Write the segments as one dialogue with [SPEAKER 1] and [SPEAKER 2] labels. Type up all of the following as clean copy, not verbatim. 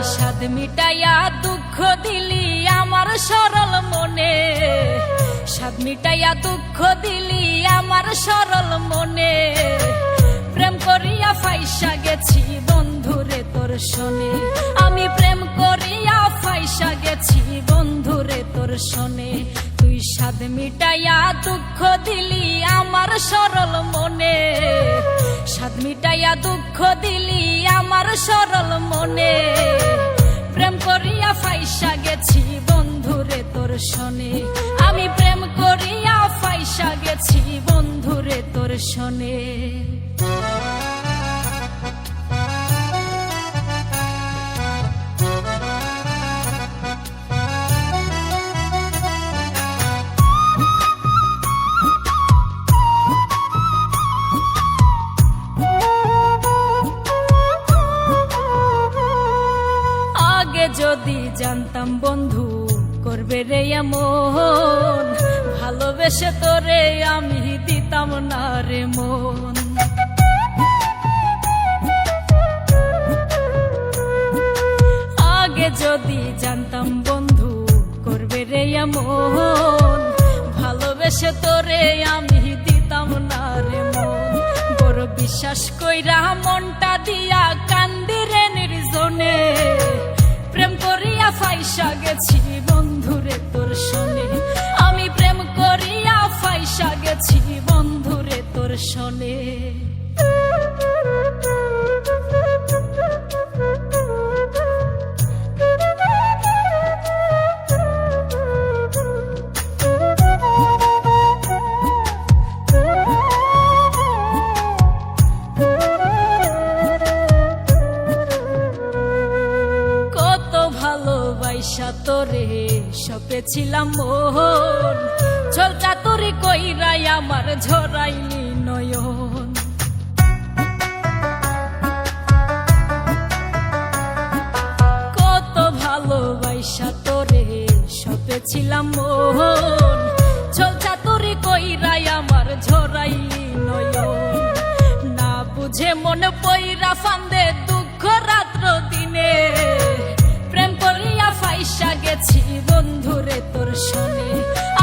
[SPEAKER 1] সাদ মিটাইয়া দুঃখ দিলি আমার সরল মনে, সাদ মিটাইয়া দুঃখ দিলি আমার সরল মনে। প্রেম করিয়া ফাইসা গেছি বন্ধুরে তোর শোনে, আমি প্রেম করিয়া ফাইসা গেছি বন্ধুরে তোর শোনে। তুই সাদ মিটাইয়া দুঃখ দিলি আমার সরল মনে, সাদ মিটাইয়া দুঃখ দিলি আমার সরল মনে। প্রেম করিয়া ফাইসা গেছি বন্ধুরে তোর শোনে, আমি প্রেম করিয়া ফাইসা গেছি বন্ধুরে তোর শোনে। যদি জানতাম বন্ধু করবে রে এমন, ভালোবেসে তোরে আমি দিতাম না রে মন। আগে যদি জানতাম বন্ধু করবে রে এমন, ভালোবেসে তোরে আমি দিতাম না রে মন। বড় বিশ্বাস কইরা মনটা দিয়া কান্দি রে নির্জনে, প্রেম করিয়া ফাইসা গেছি বন্ধুরে তোর শোনে, আমি প্রেম করিয়া ফাইসা গেছি বন্ধুরে তোর শোনে। তোরে সপেছিলাম মোহন, ছল চাতুরি কইরাই আমার ঝরাইলি নয়ন। কত ভালোবাসা তোরে সপেছিলাম মোহন, ছল চাতুরি কইরাই আমার ঝরাইলি নয়ন। না বুঝে মন পইরা ফান্দে দুঃখ রাত্র দিনে, প্রেম করিয়া ফাইসা গেছি বন্ধুরে তোর শোনে,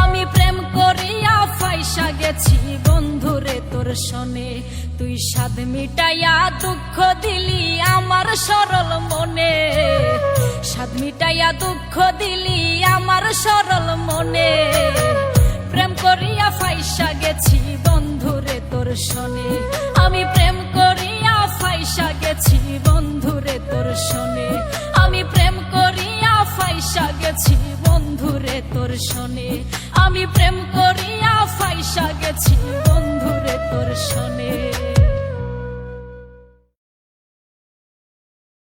[SPEAKER 1] আমি প্রেম করিয়া ফাইসা গেছি বন্ধুরে তোর শোনে। তুই সাদ মিটাইয়া দুঃখ দিলি আমার সরল মনে, সাদ মিটাইয়া দুঃখ দিলি আমার সরল মনে। প্রেম করিয়া ফাইসা গেছি বন্ধুরে তোর শোনে, আমি প্রেম করিয়া ফাইসা গেছি বন্ধুরে তোর শোনে, আমি প্রেম করিয়া ফাইসা গেছি বন্ধুরে তোর শোনে, আমি প্রেম করিয়া